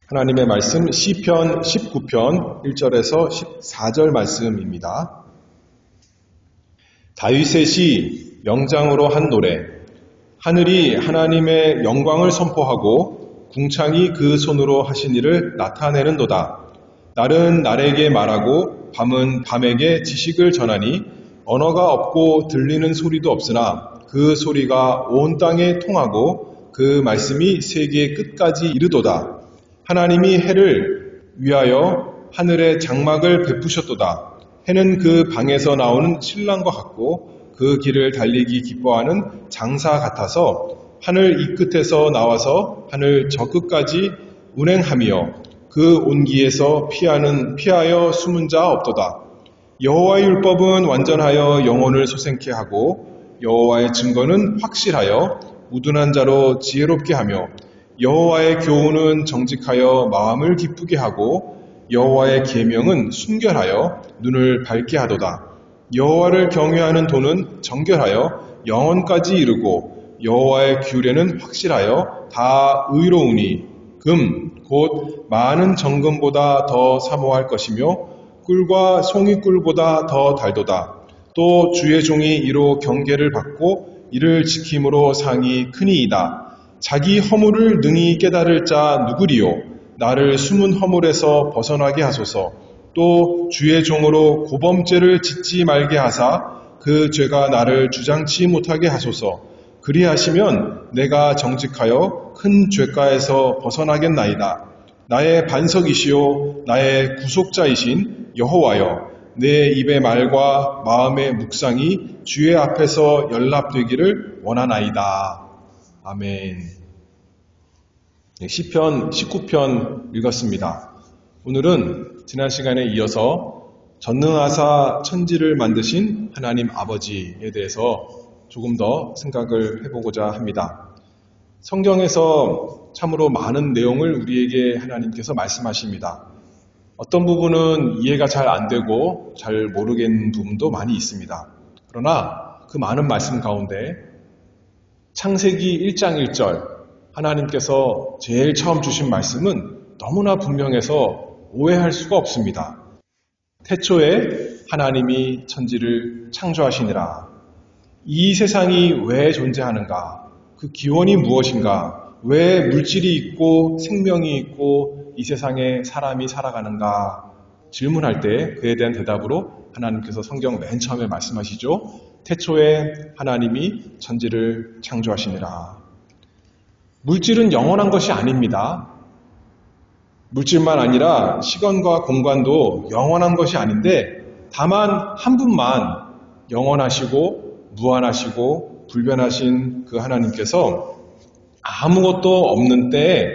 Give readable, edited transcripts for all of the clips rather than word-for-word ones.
하나님의 말씀 시편 19편 1절에서 14절 말씀입니다. 다윗의 시 명장으로 한 노래. 하늘이 하나님의 영광을 선포하고 궁창이 그 손으로 하신 일을 나타내는도다. 날은 날에게 말하고 밤은 밤에게 지식을 전하니 언어가 없고 들리는 소리도 없으나 그 소리가 온 땅에 통하고 그 말씀이 세계 끝까지 이르도다. 하나님이 해를 위하여 하늘에 장막을 베푸셨도다. 해는 그 방에서 나오는 신랑과 같고 그 길을 달리기 기뻐하는 장사 같아서 하늘 이 끝에서 나와서 하늘 저 끝까지 운행하며 그 온기에서 피하여 숨은 자 없도다. 여호와의 율법은 완전하여 영혼을 소생케 하고 여호와의 증거는 확실하여 우둔한 자로 지혜롭게 하며 여호와의 교훈은 정직하여 마음을 기쁘게 하고 여호와의 계명은 순결하여 눈을 밝게 하도다. 여호와를 경외하는 도는 정결하여 영혼까지 이르고 여호와의 규례는 확실하여 다 의로우니 금 곧 많은 정금보다 더 사모할 것이며 꿀과 송이꿀보다 더 달도다. 또 주의 종이 이로 경계를 받고 이를 지킴으로 상이 크니이다. 자기 허물을 능히 깨달을 자 누구리요? 나를 숨은 허물에서 벗어나게 하소서. 또 주의 종으로 고범죄를 짓지 말게 하사 그 죄가 나를 주장치 못하게 하소서. 그리하시면 내가 정직하여 큰 죄가에서 벗어나겠나이다. 나의 반석이시요 나의 구속자이신 여호와여, 내 입의 말과 마음의 묵상이 주의 앞에서 연락되기를 원하나이다. 아멘. 시편 19편 읽었습니다. 오늘은 지난 시간에 이어서 전능하사 천지를 만드신 하나님 아버지에 대해서 조금 더 생각을 해보고자 합니다. 성경에서 참으로 많은 내용을 우리에게 하나님께서 말씀하십니다. 어떤 부분은 이해가 잘 안 되고 잘 모르겠는 부분도 많이 있습니다. 그러나 그 많은 말씀 가운데 창세기 1장 1절 하나님께서 제일 처음 주신 말씀은 너무나 분명해서 오해할 수가 없습니다. 태초에 하나님이 천지를 창조하시니라. 이 세상이 왜 존재하는가? 그 기원이 무엇인가? 왜 물질이 있고 생명이 있고 이 세상에 사람이 살아가는가? 질문할 때 그에 대한 대답으로 하나님께서 성경 맨 처음에 말씀하시죠. 태초에 하나님이 천지를 창조하시니라. 물질은 영원한 것이 아닙니다. 물질만 아니라 시간과 공간도 영원한 것이 아닌데 다만 한 분만 영원하시고 무한하시고 불변하신 그 하나님께서 아무것도 없는 때에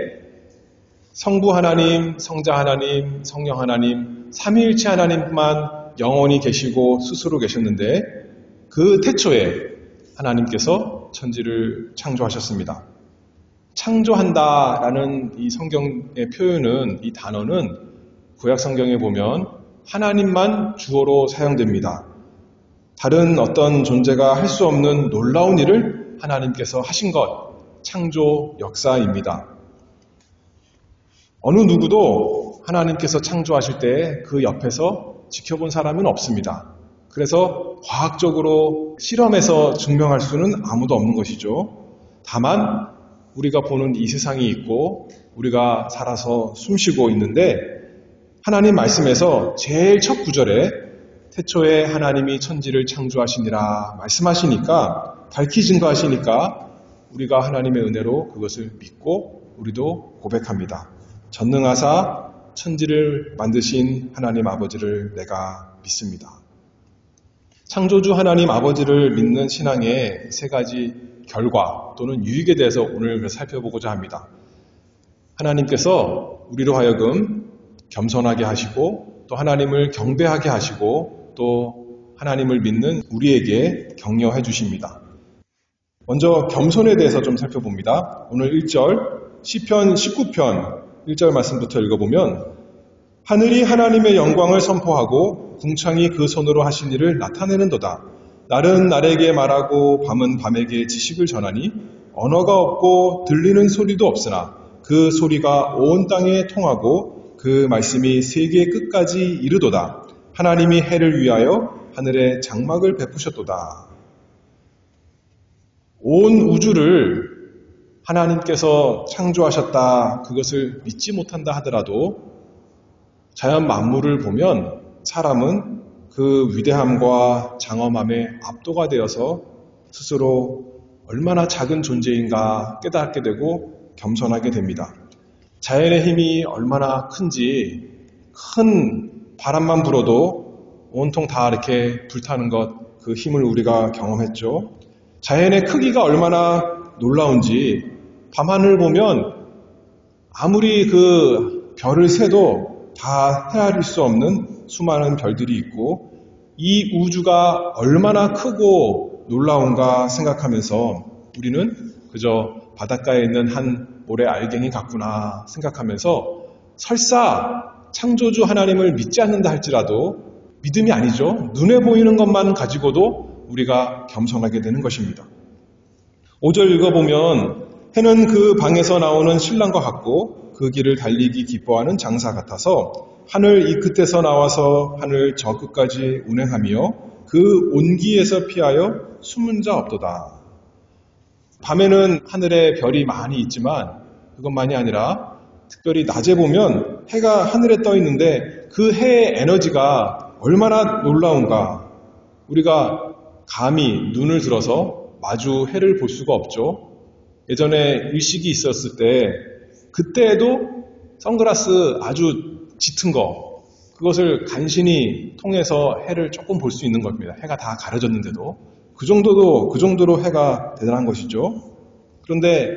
성부 하나님, 성자 하나님, 성령 하나님, 삼위일체 하나님만 영원히 계시고 스스로 계셨는데 그 태초에 하나님께서 천지를 창조하셨습니다. 창조한다라는 이 성경의 표현은, 이 단어는 구약 성경에 보면 하나님만 주어로 사용됩니다. 다른 어떤 존재가 할 수 없는 놀라운 일을 하나님께서 하신 것, 창조 역사입니다. 어느 누구도 하나님께서 창조하실 때 그 옆에서 지켜본 사람은 없습니다. 그래서 과학적으로 실험해서 증명할 수는 아무도 없는 것이죠. 다만 우리가 보는 이 세상이 있고 우리가 살아서 숨쉬고 있는데 하나님 말씀에서 제일 첫 구절에 태초에 하나님이 천지를 창조하시니라 말씀하시니까, 밝히 증거하시니까 우리가 하나님의 은혜로 그것을 믿고 우리도 고백합니다. 전능하사 천지를 만드신 하나님 아버지를 내가 믿습니다. 창조주 하나님 아버지를 믿는 신앙의 세 가지 결과 또는 유익에 대해서 오늘 살펴보고자 합니다. 하나님께서 우리로 하여금 겸손하게 하시고 또 하나님을 경배하게 하시고 또 하나님을 믿는 우리에게 격려해 주십니다. 먼저 겸손에 대해서 좀 살펴봅니다. 오늘 1절 시편 19편 1절 말씀부터 읽어보면 하늘이 하나님의 영광을 선포하고 궁창이 그 손으로 하신 일을 나타내는도다. 날은 날에게 말하고 밤은 밤에게 지식을 전하니 언어가 없고 들리는 소리도 없으나 그 소리가 온 땅에 통하고 그 말씀이 세계 끝까지 이르도다. 하나님이 해를 위하여 하늘에 장막을 베푸셨도다. 온 우주를 하나님께서 창조하셨다. 그것을 믿지 못한다 하더라도 자연 만물을 보면 사람은 그 위대함과 장엄함에 압도가 되어서 스스로 얼마나 작은 존재인가 깨닫게 되고 겸손하게 됩니다. 자연의 힘이 얼마나 큰지 큰 바람만 불어도 온통 다 이렇게 불타는 것, 그 힘을 우리가 경험했죠. 자연의 크기가 얼마나 놀라운지 밤하늘 보면 아무리 그 별을 세도 다 헤아릴 수 없는 수많은 별들이 있고 이 우주가 얼마나 크고 놀라운가 생각하면서 우리는 그저 바닷가에 있는 한 모래 알갱이 같구나 생각하면서 설사 창조주 하나님을 믿지 않는다 할지라도 믿음이 아니죠. 눈에 보이는 것만 가지고도 우리가 겸손하게 되는 것입니다. 5절 읽어보면 해는 그 방에서 나오는 신랑과 같고 그 길을 달리기 기뻐하는 장사 같아서 하늘 이 끝에서 나와서 하늘 저 끝까지 운행하며 그 온기에서 피하여 숨은 자 없도다. 밤에는 하늘에 별이 많이 있지만 그것만이 아니라 특별히 낮에 보면 해가 하늘에 떠 있는데 그 해의 에너지가 얼마나 놀라운가. 우리가 감히 눈을 들어서 마주 해를 볼 수가 없죠. 예전에 일식이 있었을 때 그때에도 선글라스 아주 짙은 거 그것을 간신히 통해서 해를 조금 볼 수 있는 겁니다. 해가 다 가려졌는데도 그 정도로 해가 대단한 것이죠. 그런데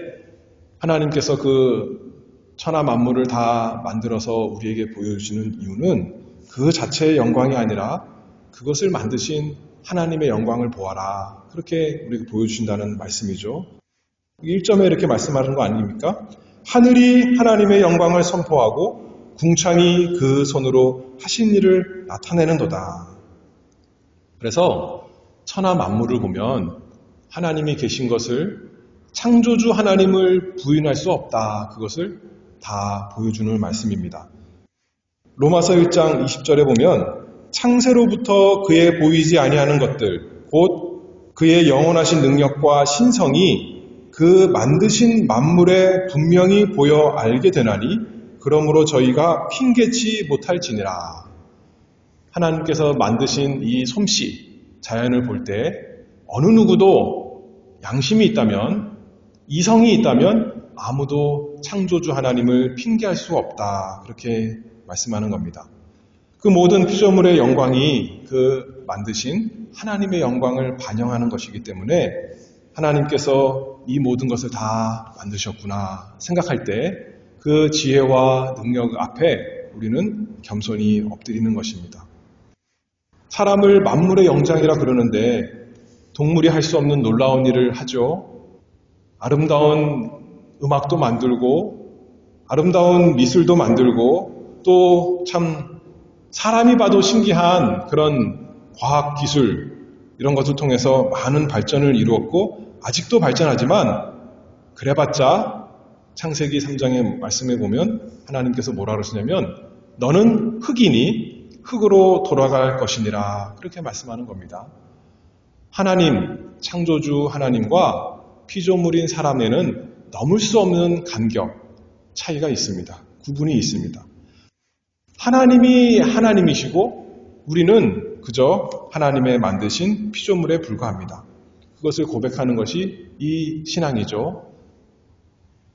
하나님께서 그 천하 만물을 다 만들어서 우리에게 보여주시는 이유는 그 자체의 영광이 아니라 그것을 만드신 하나님의 영광을 보아라. 그렇게 우리에게 보여주신다는 말씀이죠. 1점에 이렇게 말씀하는 거 아닙니까? 하늘이 하나님의 영광을 선포하고 궁창이 그 손으로 하신 일을 나타내는도다. 그래서 천하 만물을 보면 하나님이 계신 것을 창조주 하나님을 부인할 수 없다. 그것을 다 보여주는 말씀입니다. 로마서 1장 20절에 보면 창세로부터 그의 보이지 아니하는 것들 곧 그의 영원하신 능력과 신성이 그 만드신 만물에 분명히 보여 알게 되나니 그러므로 저희가 핑계치 못할지니라. 하나님께서 만드신 이 솜씨, 자연을 볼 때 어느 누구도 양심이 있다면, 이성이 있다면 아무도 창조주 하나님을 핑계할 수 없다. 그렇게 말씀하는 겁니다. 그 모든 피조물의 영광이 그 만드신 하나님의 영광을 반영하는 것이기 때문에 하나님께서 이 모든 것을 다 만드셨구나 생각할 때 그 지혜와 능력 앞에 우리는 겸손히 엎드리는 것입니다. 사람을 만물의 영장이라 그러는데 동물이 할 수 없는 놀라운 일을 하죠. 아름다운 음악도 만들고 아름다운 미술도 만들고 또 참 사람이 봐도 신기한 그런 과학기술 이런 것을 통해서 많은 발전을 이루었고 아직도 발전하지만 그래봤자 창세기 3장의 말씀에 보면 하나님께서 뭐라 그러시냐면 너는 흙이니 흙으로 돌아갈 것이니라 그렇게 말씀하는 겁니다. 하나님, 창조주 하나님과 피조물인 사람에는 넘을 수 없는 간격, 차이가 있습니다. 구분이 있습니다. 하나님이 하나님이시고 우리는 그저 하나님의 만드신 피조물에 불과합니다. 그것을 고백하는 것이 이 신앙이죠.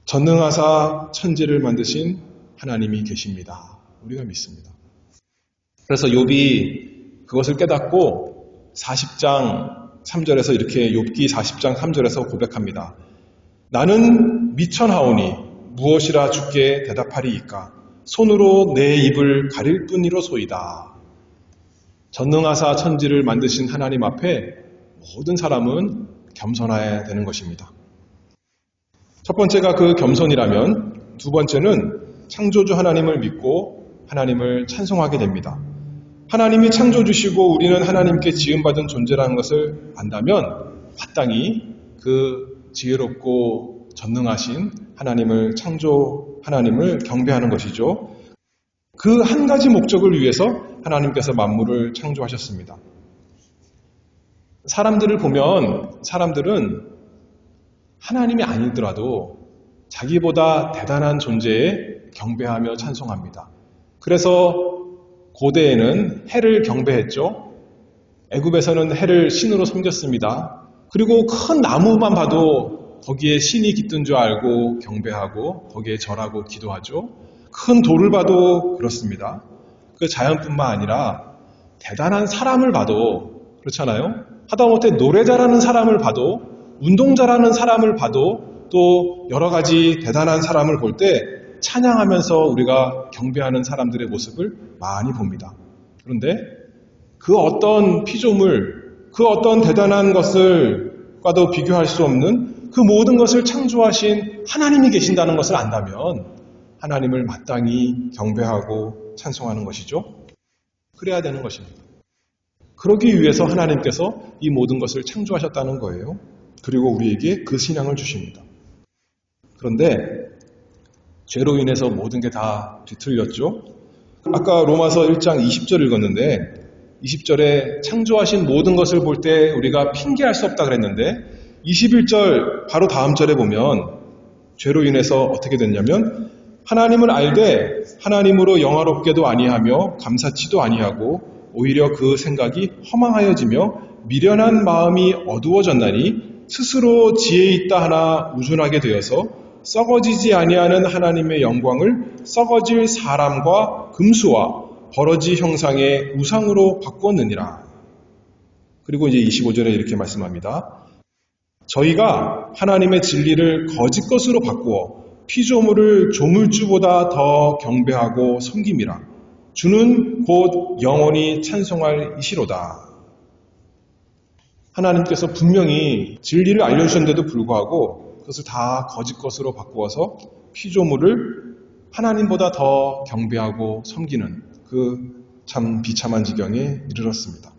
전능하사 천지를 만드신 하나님이 계십니다. 우리가 믿습니다. 그래서 욥이 그것을 깨닫고 40장 3절에서 이렇게 욥기 40장 3절에서 고백합니다. 나는 미천하오니 무엇이라 주께 대답하리이까 손으로 내 입을 가릴 뿐이로소이다. 전능하사 천지를 만드신 하나님 앞에 모든 사람은 겸손해야 되는 것입니다. 첫 번째가 그 겸손이라면 두 번째는 창조주 하나님을 믿고 하나님을 찬송하게 됩니다. 하나님이 창조주시고 우리는 하나님께 지음받은 존재라는 것을 안다면 마땅히 그 지혜롭고 전능하신 하나님을 창조 하나님을 경배하는 것이죠. 그 한 가지 목적을 위해서 하나님께서 만물을 창조하셨습니다. 사람들을 보면 사람들은 하나님이 아니더라도 자기보다 대단한 존재에 경배하며 찬송합니다. 그래서 고대에는 해를 경배했죠. 애굽에서는 해를 신으로 섬겼습니다. 그리고 큰 나무만 봐도 거기에 신이 깃든 줄 알고 경배하고 거기에 절하고 기도하죠. 큰 돌을 봐도 그렇습니다. 그 자연뿐만 아니라 대단한 사람을 봐도 그렇잖아요. 하다못해 노래 잘하는 사람을 봐도 운동 잘하는 사람을 봐도 또 여러 가지 대단한 사람을 볼 때 찬양하면서 우리가 경배하는 사람들의 모습을 많이 봅니다. 그런데 그 어떤 피조물, 그 어떤 대단한 것을과도 비교할 수 없는 그 모든 것을 창조하신 하나님이 계신다는 것을 안다면 하나님을 마땅히 경배하고 찬송하는 것이죠. 그래야 되는 것입니다. 그러기 위해서 하나님께서 이 모든 것을 창조하셨다는 거예요. 그리고 우리에게 그 신앙을 주십니다. 그런데 죄로 인해서 모든 게 다 뒤틀렸죠. 아까 로마서 1장 20절 읽었는데 20절에 창조하신 모든 것을 볼 때 우리가 핑계할 수 없다 그랬는데 21절 바로 다음 절에 보면 죄로 인해서 어떻게 됐냐면 하나님을 알되 하나님으로 영화롭게도 아니하며 감사치도 아니하고 오히려 그 생각이 허망하여지며 미련한 마음이 어두워졌나니 스스로 지혜 있다 하나 우둔하게 되어서 썩어지지 아니하는 하나님의 영광을 썩어질 사람과 금수와 버러지 형상의 우상으로 바꿨느니라. 그리고 이제 25절에 이렇게 말씀합니다. 저희가 하나님의 진리를 거짓 것으로 바꾸어 피조물을 조물주보다 더 경배하고 섬김이라. 주는 곧 영원히 찬송할 이시로다. 하나님께서 분명히 진리를 알려주셨는데도 불구하고 그것을 다 거짓 것으로 바꾸어서 피조물을 하나님보다 더 경배하고 섬기는 그 참 비참한 지경에 이르렀습니다.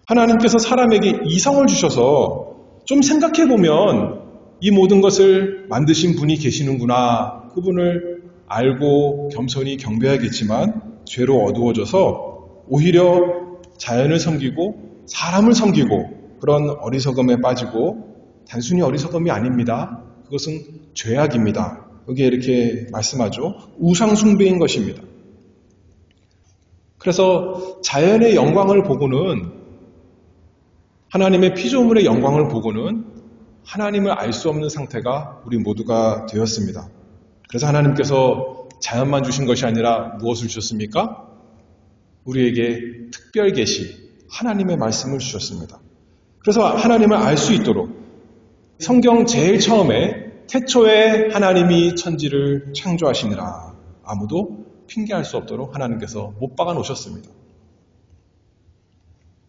하나님께서 사람에게 이성을 주셔서 좀 생각해보면 이 모든 것을 만드신 분이 계시는구나. 그분을 알고 겸손히 경배하겠지만 죄로 어두워져서 오히려 자연을 섬기고 사람을 섬기고 그런 어리석음에 빠지고 단순히 어리석음이 아닙니다. 그것은 죄악입니다. 여기에 이렇게 말씀하죠. 우상 숭배인 것입니다. 그래서 자연의 영광을 보고는 하나님의 피조물의 영광을 보고는 하나님을 알 수 없는 상태가 우리 모두가 되었습니다. 그래서 하나님께서 자연만 주신 것이 아니라 무엇을 주셨습니까? 우리에게 특별 계시, 하나님의 말씀을 주셨습니다. 그래서 하나님을 알 수 있도록 성경 제일 처음에 태초에 하나님이 천지를 창조하시니라. 아무도 핑계할 수 없도록 하나님께서 못 박아 놓으셨습니다.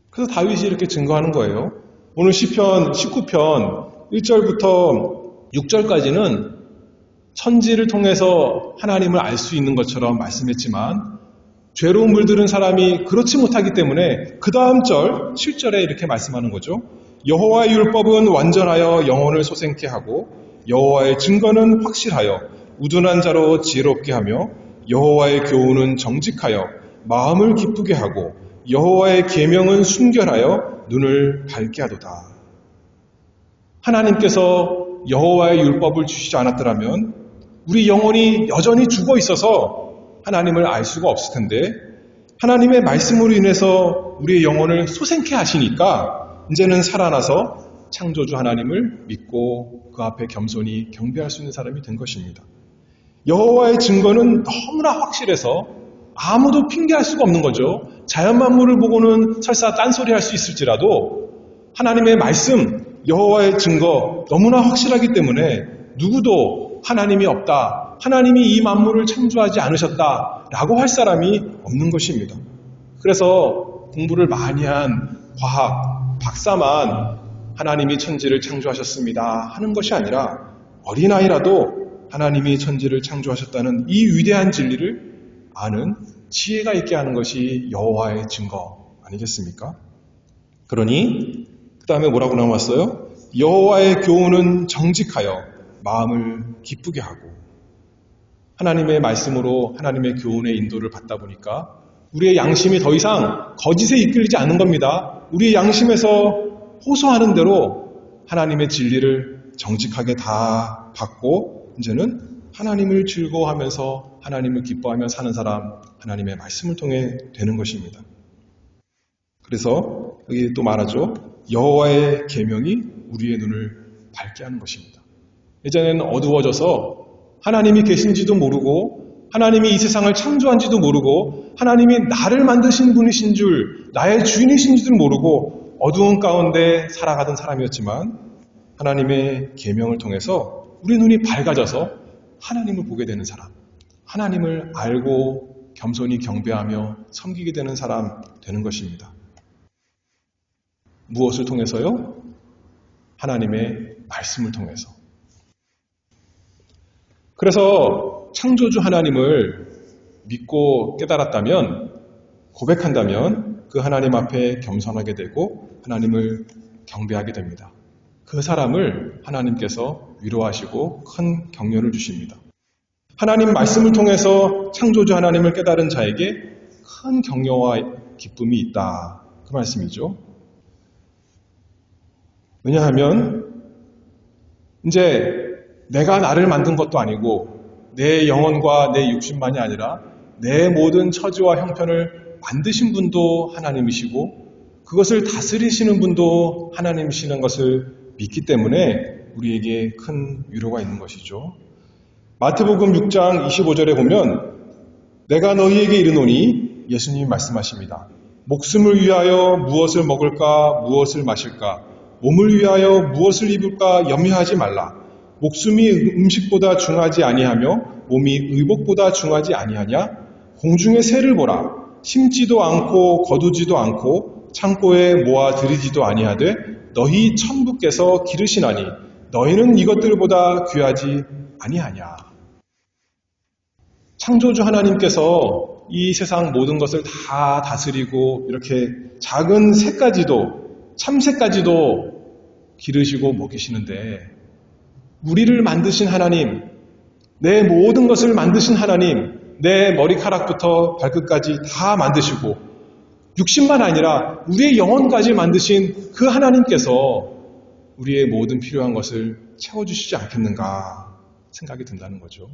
그래서 다윗이 이렇게 증거하는 거예요. 오늘 시편 19편 1절부터 6절까지는 천지를 통해서 하나님을 알 수 있는 것처럼 말씀했지만 죄로 물들은 사람이 그렇지 못하기 때문에 그 다음 절 7절에 이렇게 말씀하는 거죠. 여호와의 율법은 완전하여 영혼을 소생케 하고 여호와의 증거는 확실하여 우둔한 자로 지혜롭게 하며 여호와의 교훈은 정직하여 마음을 기쁘게 하고 여호와의 계명은 순결하여 눈을 밝게 하도다. 하나님께서 여호와의 율법을 주시지 않았더라면 우리 영혼이 여전히 죽어 있어서 하나님을 알 수가 없을 텐데 하나님의 말씀으로 인해서 우리의 영혼을 소생케 하시니까 이제는 살아나서 창조주 하나님을 믿고 그 앞에 겸손히 경배할 수 있는 사람이 된 것입니다. 여호와의 증거는 너무나 확실해서 아무도 핑계할 수가 없는 거죠. 자연 만물을 보고는 설사 딴소리 할 수 있을지라도 하나님의 말씀, 여호와의 증거 너무나 확실하기 때문에 누구도 하나님이 없다, 하나님이 이 만물을 창조하지 않으셨다라고 할 사람이 없는 것입니다. 그래서 공부를 많이 한 과학, 박사만 하나님이 천지를 창조하셨습니다 하는 것이 아니라 어린아이라도 하나님이 천지를 창조하셨다는 이 위대한 진리를 아는 지혜가 있게 하는 것이 여호와의 증거 아니겠습니까? 그러니 그 다음에 뭐라고 나왔어요? 여호와의 교훈은 정직하여 마음을 기쁘게 하고, 하나님의 말씀으로 하나님의 교훈의 인도를 받다 보니까 우리의 양심이 더 이상 거짓에 이끌리지 않는 겁니다. 우리의 양심에서 호소하는 대로 하나님의 진리를 정직하게 다 받고 이제는 하나님을 즐거워하면서 하나님을 기뻐하며 사는 사람, 하나님의 말씀을 통해 되는 것입니다. 그래서 여기 또 말하죠. 여호와의 계명이 우리의 눈을 밝게 하는 것입니다. 예전에는 어두워져서 하나님이 계신지도 모르고 하나님이 이 세상을 창조한지도 모르고 하나님이 나를 만드신 분이신 줄, 나의 주인이신 줄도 모르고 어두운 가운데 살아가던 사람이었지만 하나님의 계명을 통해서 우리 눈이 밝아져서 하나님을 보게 되는 사람, 하나님을 알고 겸손히 경배하며 섬기게 되는 사람 되는 것입니다. 무엇을 통해서요? 하나님의 말씀을 통해서. 그래서 창조주 하나님을 믿고 깨달았다면, 고백한다면 그 하나님 앞에 겸손하게 되고 하나님을 경배하게 됩니다. 그 사람을 하나님께서 위로하시고 큰 격려를 주십니다. 하나님 말씀을 통해서 창조주 하나님을 깨달은 자에게 큰 격려와 기쁨이 있다. 그 말씀이죠. 왜냐하면 이제 내가 나를 만든 것도 아니고 내 영혼과 내 육신만이 아니라 내 모든 처지와 형편을 만드신 분도 하나님이시고 그것을 다스리시는 분도 하나님이시는 것을 믿기 때문에 우리에게 큰 위로가 있는 것이죠. 마태복음 6장 25절에 보면 내가 너희에게 이르노니 예수님이 말씀하십니다. 목숨을 위하여 무엇을 먹을까 무엇을 마실까 몸을 위하여 무엇을 입을까 염려하지 말라. 목숨이 음식보다 중하지 아니하며 몸이 의복보다 중하지 아니하냐? 공중의 새를 보라. 심지도 않고 거두지도 않고 창고에 모아 들이지도 아니하되 너희 천부께서 기르시나니 너희는 이것들보다 귀하지 아니하냐. 창조주 하나님께서 이 세상 모든 것을 다 다스리고 이렇게 작은 새까지도 참새까지도 기르시고 먹이시는데 우리를 만드신 하나님, 내 모든 것을 만드신 하나님, 내 머리카락부터 발끝까지 다 만드시고 육신만 아니라 우리의 영혼까지 만드신 그 하나님께서 우리의 모든 필요한 것을 채워주시지 않겠는가 생각이 든다는 거죠.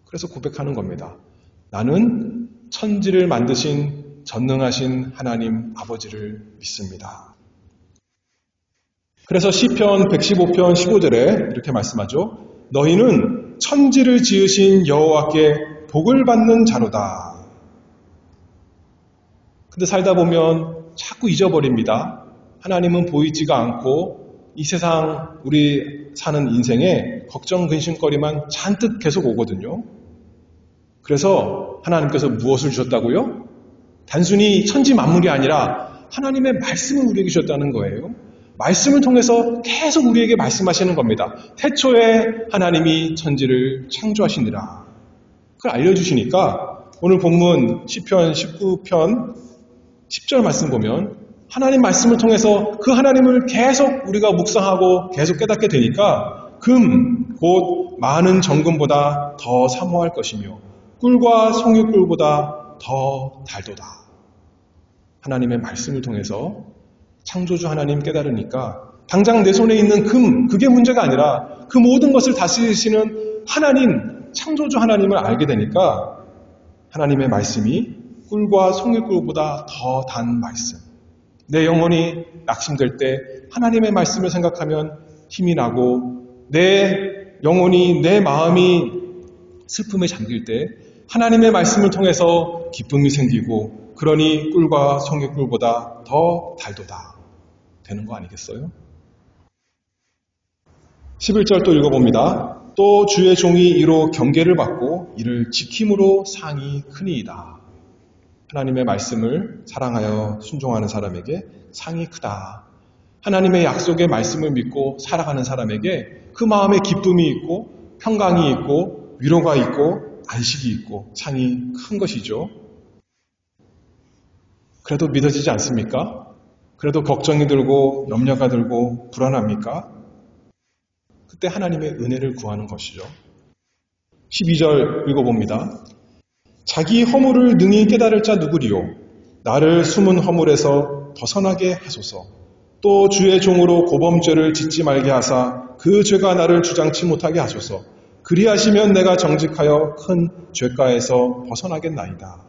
그래서 고백하는 겁니다. 나는 천지를 만드신 전능하신 하나님 아버지를 믿습니다. 그래서 시편 115편 15절에 이렇게 말씀하죠. 너희는 천지를 지으신 여호와께 복을 받는 자로다. 근데 살다 보면 자꾸 잊어버립니다. 하나님은 보이지가 않고 이 세상 우리 사는 인생에 걱정 근심거리만 잔뜩 계속 오거든요. 그래서 하나님께서 무엇을 주셨다고요? 단순히 천지 만물이 아니라 하나님의 말씀을 우리에게 주셨다는 거예요. 말씀을 통해서 계속 우리에게 말씀하시는 겁니다. 태초에 하나님이 천지를 창조하시니라. 그걸 알려주시니까 오늘 본문 시편 19편 10절 말씀 보면 하나님 말씀을 통해서 그 하나님을 계속 우리가 묵상하고 계속 깨닫게 되니까 금, 곧 많은 정금보다 더 사모할 것이며 꿀과 송유꿀보다 더 달도다. 하나님의 말씀을 통해서 창조주 하나님 깨달으니까 당장 내 손에 있는 금, 그게 문제가 아니라 그 모든 것을 다스리시는 하나님, 창조주 하나님을 알게 되니까 하나님의 말씀이 꿀과 송이꿀보다 더 단 말씀. 내 영혼이 낙심될 때 하나님의 말씀을 생각하면 힘이 나고 내 영혼이, 내 마음이 슬픔에 잠길 때 하나님의 말씀을 통해서 기쁨이 생기고 그러니 꿀과 송이꿀보다 더 달도다. 되는 거 아니겠어요? 11절 또 읽어봅니다. 또 주의 종이 이로 경계를 받고 이를 지킴으로 상이 크니이다. 하나님의 말씀을 사랑하여 순종하는 사람에게 상이 크다. 하나님의 약속의 말씀을 믿고 살아가는 사람에게 그 마음에 기쁨이 있고 평강이 있고 위로가 있고 안식이 있고 상이 큰 것이죠. 그래도 믿어지지 않습니까? 그래도 걱정이 들고 염려가 들고 불안합니까? 그때 하나님의 은혜를 구하는 것이죠. 12절 읽어봅니다. 자기 허물을 능히 깨달을 자 누구리요? 나를 숨은 허물에서 벗어나게 하소서. 또 주의 종으로 고범죄를 짓지 말게 하사 그 죄가 나를 주장치 못하게 하소서. 그리하시면 내가 정직하여 큰 죄가에서 벗어나겠나이다.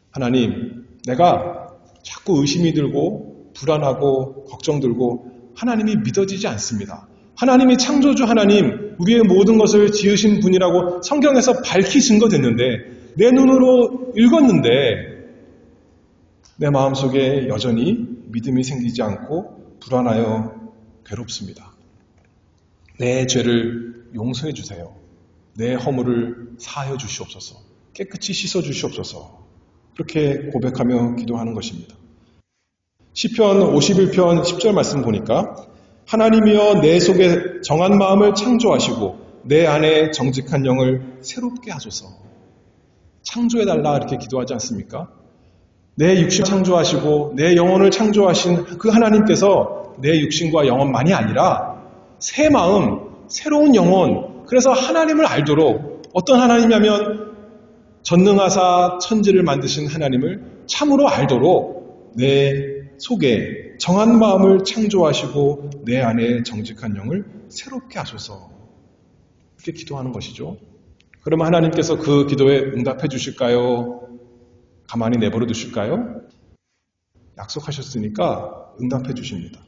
하나님, 내가 자꾸 의심이 들고 불안하고 걱정 들고 하나님이 믿어지지 않습니다. 하나님이 창조주 하나님, 우리의 모든 것을 지으신 분이라고 성경에서 밝히 증거됐는데 내 눈으로 읽었는데 내 마음속에 여전히 믿음이 생기지 않고 불안하여 괴롭습니다. 내 죄를 용서해 주세요. 내 허물을 사하여 주시옵소서. 깨끗이 씻어 주시옵소서. 그렇게 고백하며 기도하는 것입니다. 시편 51편 10절 말씀 보니까 하나님이여 내 속에 정한 마음을 창조하시고 내 안에 정직한 영을 새롭게 하소서. 창조해달라 이렇게 기도하지 않습니까? 내 육신 창조하시고 내 영혼을 창조하신 그 하나님께서 내 육신과 영혼만이 아니라 새 마음, 새로운 영혼, 그래서 하나님을 알도록 어떤 하나님이냐면 전능하사 천지를 만드신 하나님을 참으로 알도록 내 속에 정한 마음을 창조하시고 내 안에 정직한 영을 새롭게 하소서. 이렇게 기도하는 것이죠. 그러면 하나님께서 그 기도에 응답해 주실까요? 가만히 내버려 두실까요? 약속하셨으니까 응답해 주십니다.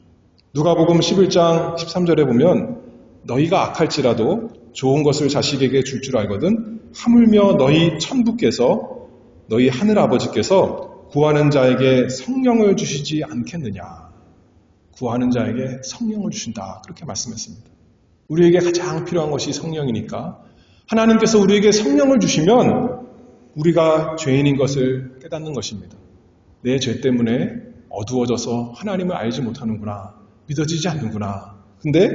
누가복음 11장 13절에 보면 너희가 악할지라도 좋은 것을 자식에게 줄 줄 알거든 하물며 너희 천부께서 너희 하늘아버지께서 구하는 자에게 성령을 주시지 않겠느냐. 구하는 자에게 성령을 주신다. 그렇게 말씀했습니다. 우리에게 가장 필요한 것이 성령이니까 하나님께서 우리에게 성령을 주시면 우리가 죄인인 것을 깨닫는 것입니다. 내 죄 때문에 어두워져서 하나님을 알지 못하는구나. 믿어지지 않는구나. 근데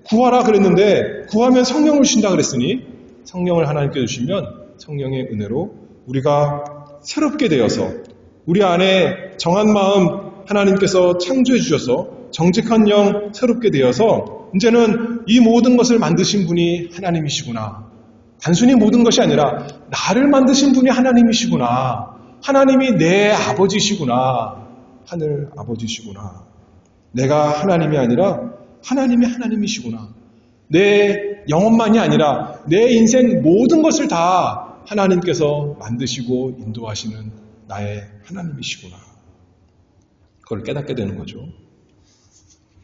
구하라 그랬는데 구하면 성령을 주신다 그랬으니 성령을 하나님께 주시면 성령의 은혜로 우리가 새롭게 되어서 우리 안에 정한 마음 하나님께서 창조해 주셔서 정직한 영 새롭게 되어서 이제는 이 모든 것을 만드신 분이 하나님이시구나. 단순히 모든 것이 아니라 나를 만드신 분이 하나님이시구나. 하나님이 내 아버지시구나. 하늘 아버지시구나. 내가 하나님이 아니라 하나님이 하나님이시구나. 내 영혼만이 아니라 내 인생 모든 것을 다 하나님께서 만드시고 인도하시는 나의 하나님이시구나. 그걸 깨닫게 되는 거죠.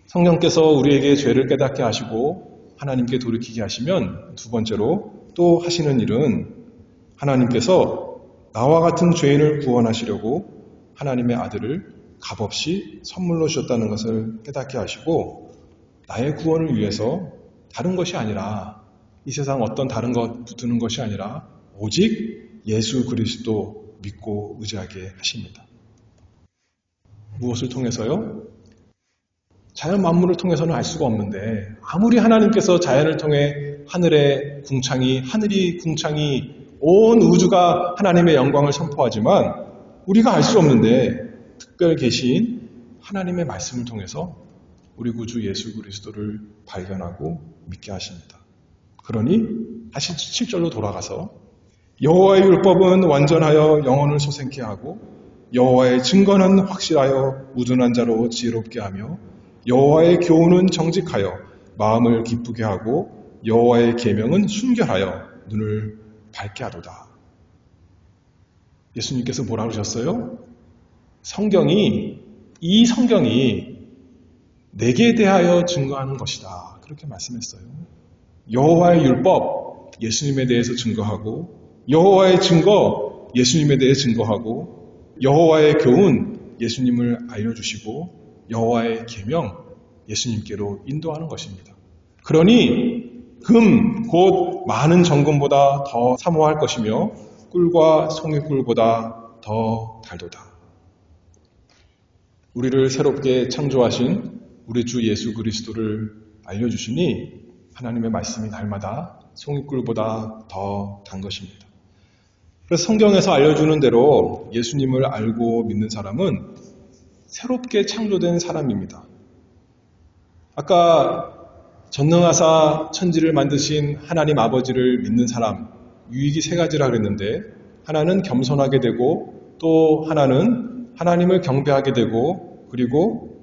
성령께서 우리에게 죄를 깨닫게 하시고 하나님께 돌이키게 하시면 두 번째로 또 하시는 일은 하나님께서 나와 같은 죄인을 구원하시려고 하나님의 아들을 값없이 선물로 주셨다는 것을 깨닫게 하시고 나의 구원을 위해서 다른 것이 아니라 이 세상 어떤 다른 것 붙드는 것이 아니라 오직 예수 그리스도 믿고 의지하게 하십니다. 무엇을 통해서요? 자연 만물을 통해서는 알 수가 없는데 아무리 하나님께서 자연을 통해 하늘이 궁창이 온 우주가 하나님의 영광을 선포하지만 우리가 알 수 없는데 특별 계신 하나님의 말씀을 통해서 우리 구주 예수 그리스도를 발견하고 믿게 하십니다. 그러니 다시 7절로 돌아가서 여호와의 율법은 완전하여 영혼을 소생케 하고 여호와의 증거는 확실하여 우둔한 자로 지혜롭게 하며 여호와의 교훈은 정직하여 마음을 기쁘게 하고 여호와의 계명은 순결하여 눈을 밝게 하도다. 예수님께서 뭐라 그러셨어요? 이 성경이 내게 대하여 증거하는 것이다. 그렇게 말씀했어요. 여호와의 율법, 예수님에 대해서 증거하고 여호와의 증거, 예수님에 대해 증거하고 여호와의 교훈, 예수님을 알려주시고 여호와의 계명, 예수님께로 인도하는 것입니다. 그러니 금, 곧 많은 정금보다 더 사모할 것이며 꿀과 송이꿀보다 더 달도다. 우리를 새롭게 창조하신 우리 주 예수 그리스도를 알려주시니 하나님의 말씀이 날마다 송이꿀보다 더 단 것입니다. 그래서 성경에서 알려주는 대로 예수님을 알고 믿는 사람은 새롭게 창조된 사람입니다. 아까 전능하사 천지를 만드신 하나님 아버지를 믿는 사람, 유익이 세 가지라 그랬는데, 하나는 겸손하게 되고, 또 하나는 하나님을 경배하게 되고, 그리고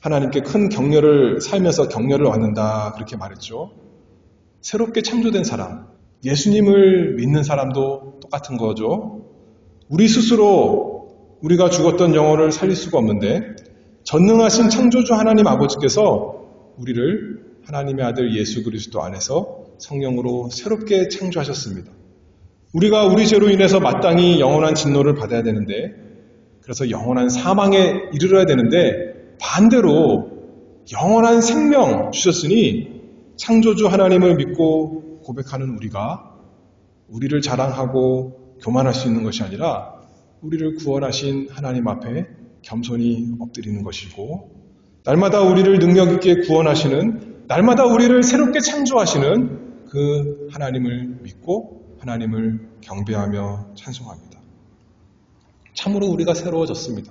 하나님께 큰 격려를 살면서 격려를 얻는다, 그렇게 말했죠. 새롭게 창조된 사람, 예수님을 믿는 사람도 똑같은 거죠. 우리 스스로 우리가 죽었던 영혼을 살릴 수가 없는데 전능하신 창조주 하나님 아버지께서 우리를 하나님의 아들 예수 그리스도 안에서 성령으로 새롭게 창조하셨습니다. 우리가 우리 죄로 인해서 마땅히 영원한 진노를 받아야 되는데, 그래서 영원한 사망에 이르러야 되는데, 반대로 영원한 생명 주셨으니 창조주 하나님을 믿고 고백하는 우리가 우리를 자랑하고 교만할 수 있는 것이 아니라 우리를 구원하신 하나님 앞에 겸손히 엎드리는 것이고, 날마다 우리를 능력 있게 구원하시는, 날마다 우리를 새롭게 창조하시는 그 하나님을 믿고 하나님을 경배하며 찬송합니다. 참으로 우리가 새로워졌습니다.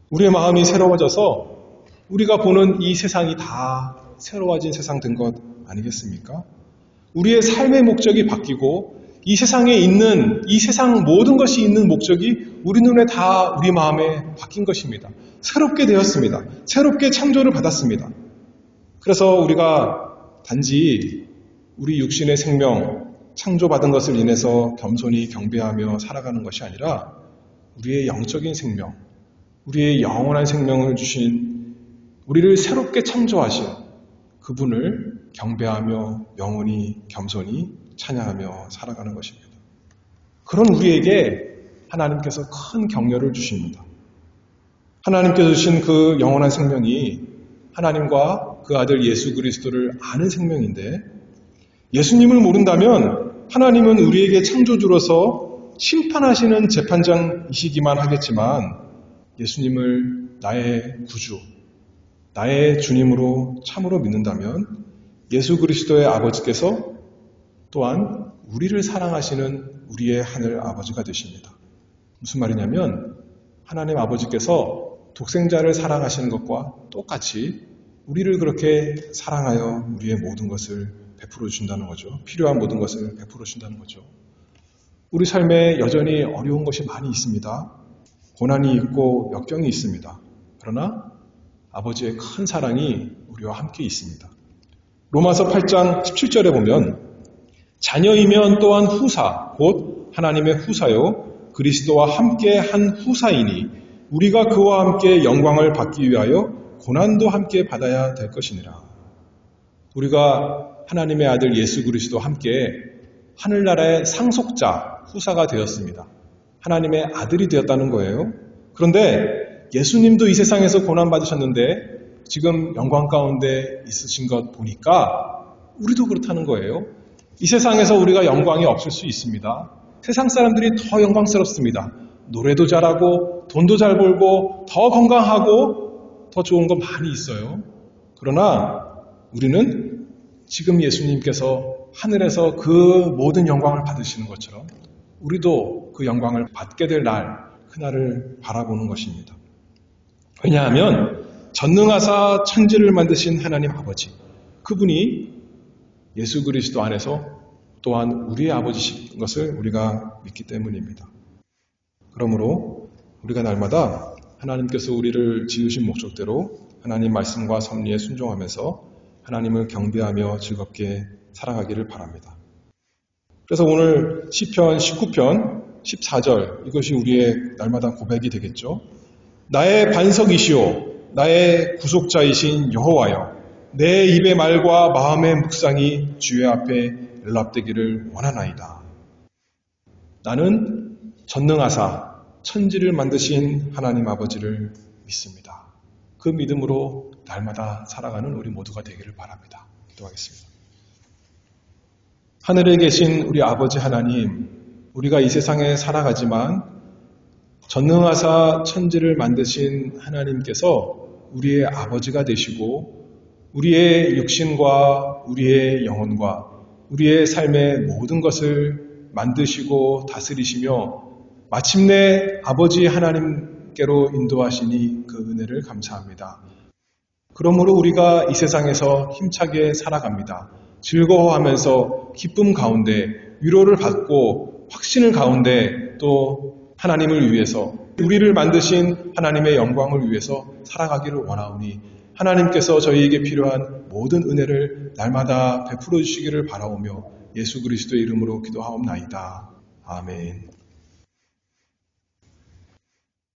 우리의 마음이 새로워져서 우리가 보는 이 세상이 다 새로워진 세상 된 것 아니겠습니까? 우리의 삶의 목적이 바뀌고 이 세상에 있는, 이 세상 모든 것이 있는 목적이 우리 눈에 다 우리 마음에 바뀐 것입니다. 새롭게 되었습니다. 새롭게 창조를 받았습니다. 그래서 우리가 단지 우리 육신의 생명, 창조받은 것을 인해서 겸손히 경배하며 살아가는 것이 아니라 우리의 영적인 생명, 우리의 영원한 생명을 주신, 우리를 새롭게 창조하신 그분을 경배하며 영원히 겸손히 찬양하며 살아가는 것입니다. 그런 우리에게 하나님께서 큰 격려를 주십니다. 하나님께서 주신 그 영원한 생명이 하나님과 그 아들 예수 그리스도를 아는 생명인데, 예수님을 모른다면 하나님은 우리에게 창조주로서 심판하시는 재판장이시기만 하겠지만, 예수님을 나의 구주, 나의 주님으로 참으로 믿는다면 예수 그리스도의 아버지께서 또한 우리를 사랑하시는 우리의 하늘 아버지가 되십니다. 무슨 말이냐면 하나님 아버지께서 독생자를 사랑하시는 것과 똑같이 우리를 그렇게 사랑하여 우리의 모든 것을 베풀어 준다는 거죠. 필요한 모든 것을 베풀어 준다는 거죠. 우리 삶에 여전히 어려운 것이 많이 있습니다. 고난이 있고 역경이 있습니다. 그러나 아버지의 큰 사랑이 우리와 함께 있습니다. 로마서 8장 17절에 보면 자녀이면 또한 후사, 곧 하나님의 후사요 그리스도와 함께 한 후사이니 우리가 그와 함께 영광을 받기 위하여 고난도 함께 받아야 될 것이니라. 우리가 하나님의 아들 예수 그리스도와 함께 하늘나라의 상속자, 후사가 되었습니다. 하나님의 아들이 되었다는 거예요. 그런데 예수님도 이 세상에서 고난받으셨는데 지금 영광 가운데 있으신 것 보니까 우리도 그렇다는 거예요. 이 세상에서 우리가 영광이 없을 수 있습니다. 세상 사람들이 더 영광스럽습니다. 노래도 잘하고 돈도 잘 벌고 더 건강하고 더 좋은 거 많이 있어요. 그러나 우리는 지금 예수님께서 하늘에서 그 모든 영광을 받으시는 것처럼 우리도 그 영광을 받게 될 날, 그날을 바라보는 것입니다. 왜냐하면 전능하사 천지를 만드신 하나님 아버지, 그분이 예수 그리스도 안에서 또한 우리의 아버지신 것을 우리가 믿기 때문입니다. 그러므로 우리가 날마다 하나님께서 우리를 지으신 목적대로 하나님 말씀과 섭리에 순종하면서 하나님을 경배하며 즐겁게 살아가기를 바랍니다. 그래서 오늘 시편 19편 14절, 이것이 우리의 날마다 고백이 되겠죠. 나의 반석이시오 나의 구속자이신 여호와여, 내 입의 말과 마음의 묵상이 주의 앞에 연락되기를 원하나이다. 나는 전능하사 천지를 만드신 하나님 아버지를 믿습니다. 그 믿음으로 날마다 살아가는 우리 모두가 되기를 바랍니다. 기도하겠습니다. 하늘에 계신 우리 아버지 하나님, 우리가 이 세상에 살아가지만 전능하사 천지를 만드신 하나님께서 우리의 아버지가 되시고 우리의 육신과 우리의 영혼과 우리의 삶의 모든 것을 만드시고 다스리시며 마침내 아버지 하나님께로 인도하시니 그 은혜를 감사합니다. 그러므로 우리가 이 세상에서 힘차게 살아갑니다. 즐거워하면서 기쁨 가운데 위로를 받고 확신을 가운데 또 하나님을 위해서 우리를 만드신 하나님의 영광을 위해서 살아가기를 원하오니 하나님께서 저희에게 필요한 모든 은혜를 날마다 베풀어 주시기를 바라오며 예수 그리스도의 이름으로 기도하옵나이다. 아멘.